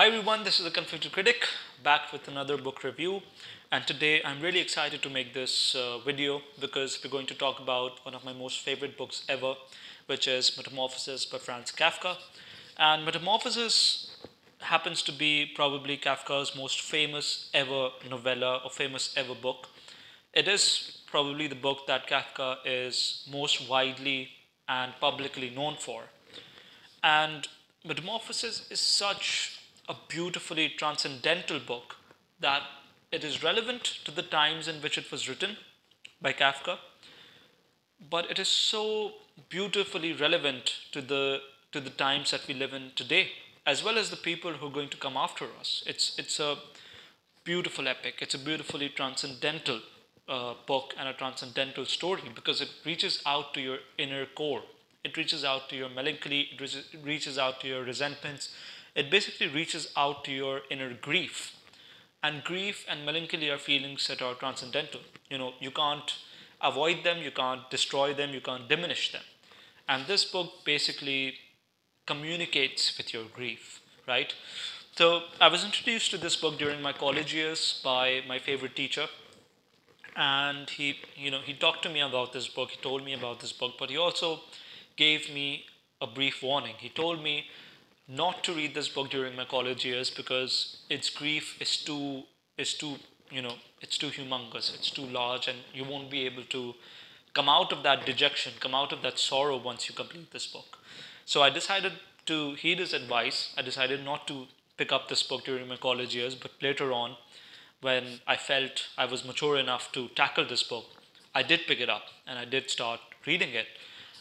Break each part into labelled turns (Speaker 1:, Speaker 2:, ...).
Speaker 1: Hi everyone, this is the Conflicted Critic back with another book review, and today I'm really excited to make this video because we're going to talk about one of my most favorite books ever, which is Metamorphosis by Franz Kafka. And Metamorphosis happens to be probably Kafka's most famous ever novella or famous ever book. It is probably the book that Kafka is most widely and publicly known for. And Metamorphosis is such a beautifully transcendental book that it is relevant to the times in which it was written by Kafka, but it is so beautifully relevant to the times that we live in today, as well as the people who are going to come after us. It's a beautiful epic. It's a beautifully transcendental book and a transcendental story because it reaches out to your inner core. It reaches out to your melancholy. It reaches out to your resentments. It basically reaches out to your inner grief. And grief and melancholy are feelings that are transcendental. You can't avoid them, you can't destroy them, you can't diminish them. And this book basically communicates with your grief, right? So I was introduced to this book during my college years by my favorite teacher, and he talked to me about this book. He told me about this book, but he also gave me a brief warning. He told me not to read this book during my college years because its grief is too it's too humongous, it's too large, and you won't be able to come out of that dejection, come out of that sorrow once you complete this book. So I decided to heed his advice. I decided not to pick up this book during my college years, but later on, when I felt I was mature enough to tackle this book, I did pick it up and I did start reading it.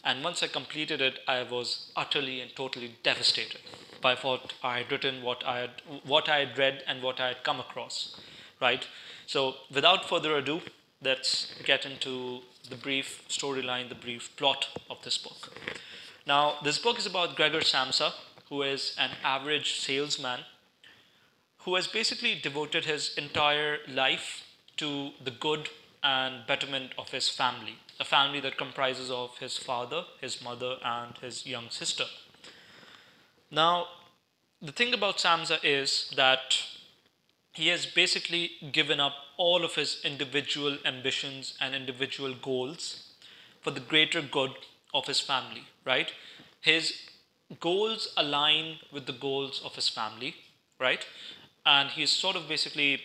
Speaker 1: And once I completed it, I was utterly and totally devastated by what I had written, what I had read, and what I had come across. Right. So, without further ado, let's get into the brief storyline, the brief plot of this book. Now, this book is about Gregor Samsa, who is an average salesman who has basically devoted his entire life to the good and betterment of his family, a family that comprises of his father, his mother, and his young sister. Now, the thing about Samsa is that he has basically given up all of his individual ambitions and individual goals for the greater good of his family, right? His goals align with the goals of his family, right? And he's sort of basically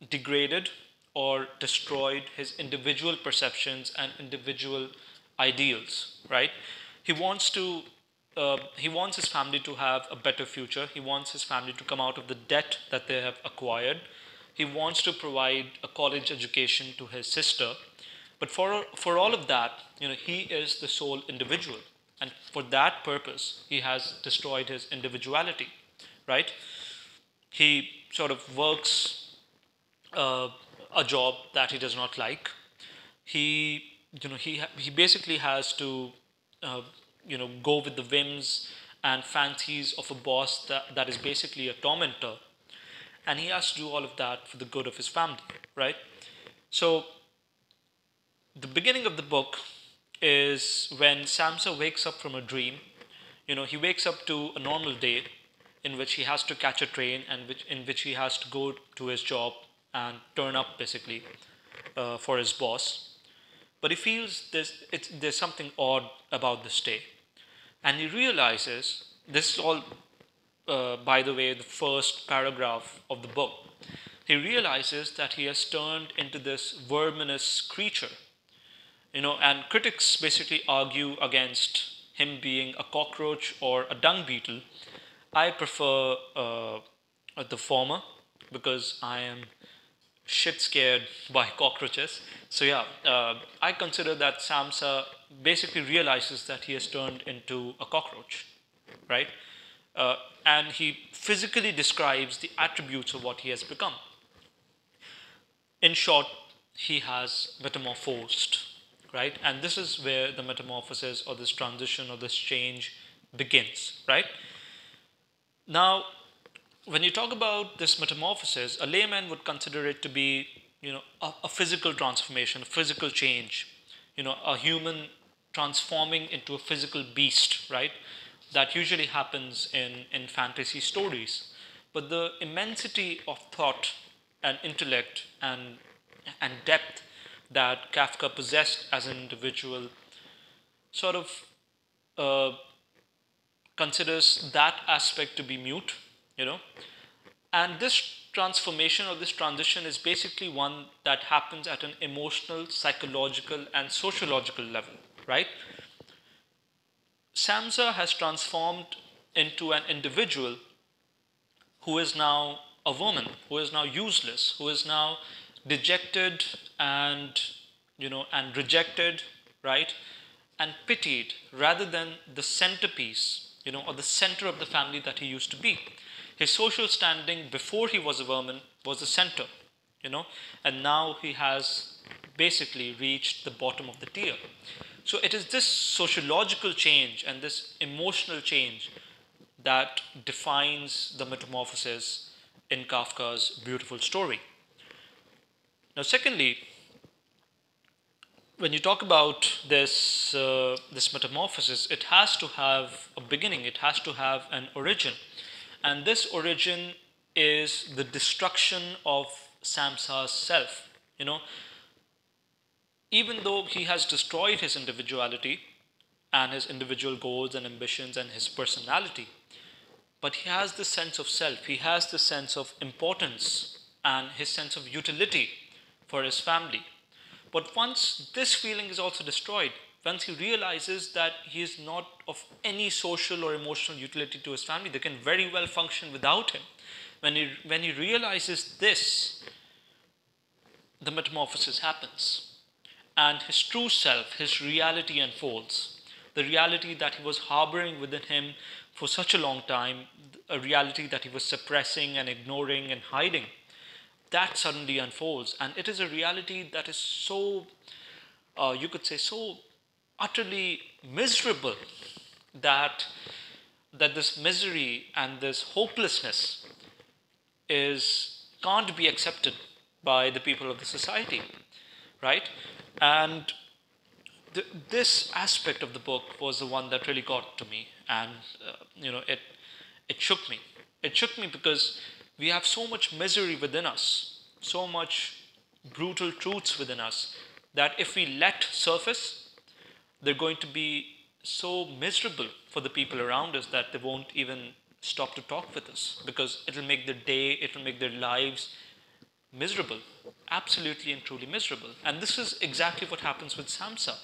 Speaker 1: degraded or destroyed his individual perceptions and individual ideals, right? He wants to he wants his family to have a better future. He wants his family to come out of the debt that they have acquired. He wants to provide a college education to his sister. But for all of that, he is the sole individual. And for that purpose, he has destroyed his individuality, right? He sort of works uh, a job that he does not like. He, he basically has to, go with the whims and fancies of a boss that is basically a tormentor, and he has to do all of that for the good of his family, right? So the beginning of the book is when Samsa wakes up from a dream. He wakes up to a normal day in which he has to catch a train and in which he has to go to his job and turn up basically for his boss. But he feels there's something odd about this day. And he realizes, this is all, by the way, the first paragraph of the book. He realizes that he has turned into this verminous creature. And critics basically argue against him being a cockroach or a dung beetle. I prefer the former because I am shit scared by cockroaches. So yeah, I consider that Samsa basically realizes that he has turned into a cockroach, right? And he physically describes the attributes of what he has become. In short, he has metamorphosed, right? And this is where the metamorphosis or this transition or this change begins, right? Now, when you talk about this metamorphosis, a layman would consider it to be, a physical transformation, a physical change, a human transforming into a physical beast, right? That usually happens in fantasy stories. but the immensity of thought and intellect and depth that Kafka possessed as an individual sort of uh, considers that aspect to be mute, you know. And this transformation or this transition is basically one that happens at an emotional, psychological, and sociological level, right? Samsa has transformed into an individual who is now a woman, who is now useless, who is now dejected and and rejected, right? And pitied rather than the centerpiece, or the center of the family that he used to be. His social standing before he was a woman was the center, and now he has basically reached the bottom of the tier. So it is this sociological change and this emotional change that defines the metamorphosis in Kafka's beautiful story. Now, secondly, when you talk about this metamorphosis, it has to have a beginning. It has to have an origin, and this origin is the destruction of Samsa's self. Even though he has destroyed his individuality and his individual goals and ambitions and his personality, but he has this sense of self, he has this sense of importance and his sense of utility for his family. But once this feeling is also destroyed, once he realizes that he is not of any social or emotional utility to his family, they can very well function without him. When he realizes this, the metamorphosis happens. And his true self, his reality unfolds. The reality that he was harboring within him for such a long time, a reality that he was suppressing and ignoring and hiding, that suddenly unfolds. And it is a reality that is so, you could say, so utterly miserable that this misery and this hopelessness can't be accepted by the people of the society, right? And this aspect of the book was the one that really got to me, and it shook me. It shook me because we have so much misery within us, so much brutal truths within us, that if we let surface, they're going to be so miserable for the people around us that they won't even stop to talk with us, because it'll make their day, it'll make their lives miserable, absolutely and truly miserable. And this is exactly what happens with Samsa.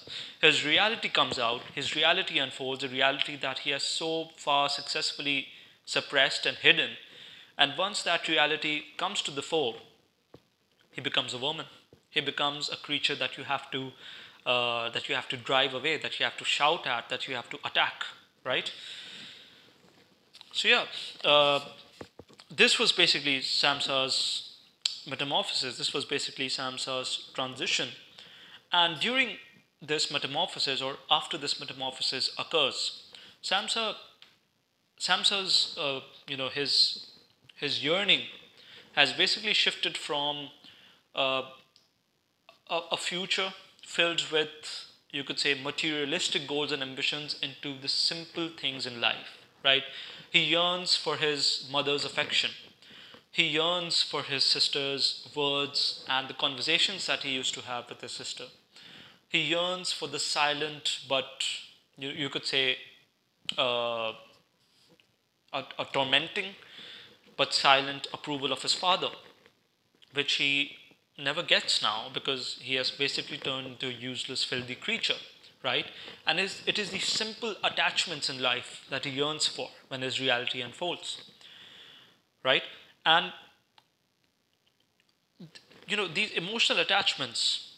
Speaker 1: His reality comes out, his reality unfolds, a reality that he has so far successfully suppressed and hidden. And once that reality comes to the fore, he becomes a woman. He becomes a creature that you have to drive away, that you have to shout at, that you have to attack, right? So yeah, this was basically Samsa's metamorphosis. This was basically Samsa's transition. And during this metamorphosis, or after this metamorphosis occurs, Samsa's his yearning has basically shifted from uh, a future filled with, you could say, materialistic goals and ambitions into the simple things in life, right? He yearns for his mother's affection. He yearns for his sister's words and the conversations that he used to have with his sister. He yearns for the silent, but you could say uh, a tormenting but silent approval of his father, which he never gets now because he has basically turned into a useless, filthy creature, right? And it is these simple attachments in life that he yearns for when his reality unfolds, right? And these emotional attachments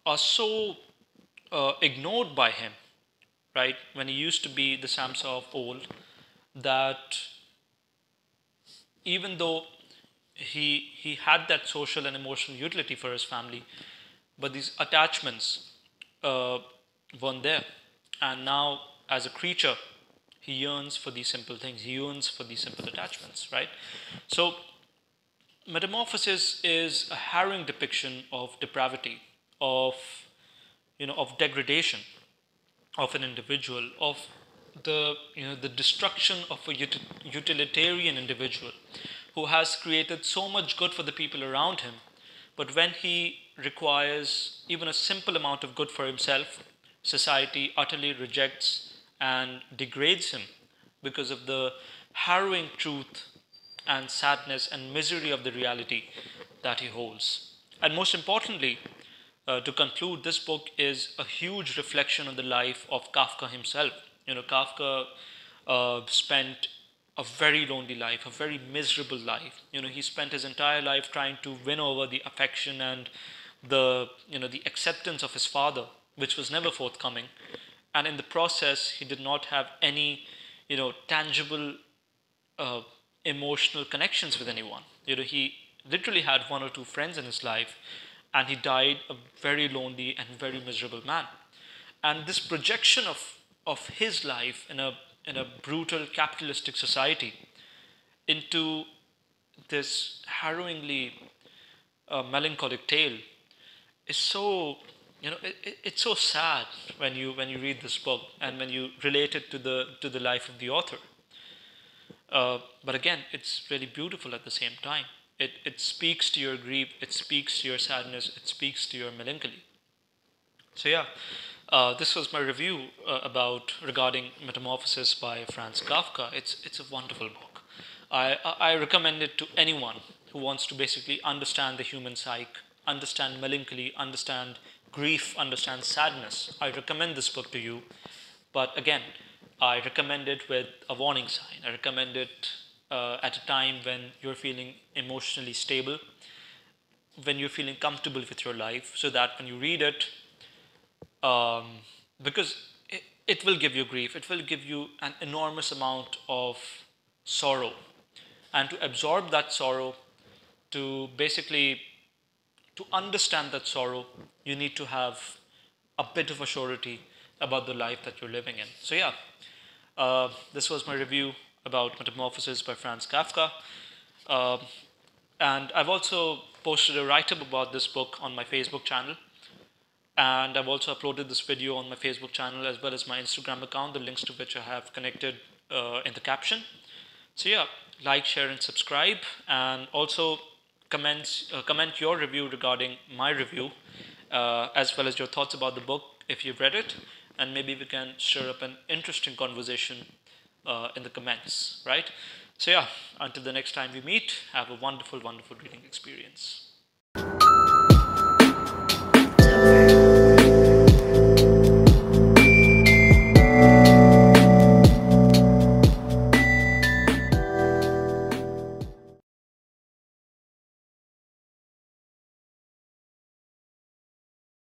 Speaker 1: are so ignored by him, right? When he used to be the Samsa of old, that even though he had that social and emotional utility for his family, but these attachments uh, weren't there. And now, as a creature, he yearns for these simple things. He yearns for these simple attachments, right? So, Metamorphosis is a harrowing depiction of depravity, of of degradation of an individual, of the destruction of a utilitarian individual who has created so much good for the people around him, but when he requires even a simple amount of good for himself, society utterly rejects and degrades him because of the harrowing truth and sadness and misery of the reality that he holds. And most importantly, to conclude, this book is a huge reflection on the life of Kafka himself. Kafka spent a very lonely life, a very miserable life. He spent his entire life trying to win over the affection and the acceptance of his father, which was never forthcoming. And in the process, he did not have any, tangible uh, emotional connections with anyone. He literally had one or two friends in his life, and he died a very lonely and very miserable man. And this projection of his life in a brutal capitalistic society into this harrowingly melancholic tale is so it's so sad when you read this book and when you relate it to the life of the author. But again, it's really beautiful at the same time. It speaks to your grief, it speaks to your sadness, it speaks to your melancholy. So yeah, this was my review about regarding Metamorphosis by Franz Kafka. It's a wonderful book. I recommend it to anyone who wants to basically understand the human psyche, understand melancholy, understand grief, understand sadness. I recommend this book to you. But again, I recommend it with a warning sign. I recommend it at a time when you're feeling emotionally stable, when you're feeling comfortable with your life, so that when you read it, um, because it will give you grief, it will give you an enormous amount of sorrow. And to absorb that sorrow, to basically to understand that sorrow, you need to have a bit of a surety about the life that you're living in. So yeah, this was my review about Metamorphosis by Franz Kafka. Uh, and I've also posted a write-up about this book on my Facebook channel. And I've also uploaded this video on my Facebook channel as well as my Instagram account, the links to which I have connected in the caption. So yeah, like, share, and subscribe, and also comment your review regarding my review, as well as your thoughts about the book if you've read it, and maybe we can stir up an interesting conversation in the comments, right? So yeah, until the next time we meet, have a wonderful, wonderful reading experience.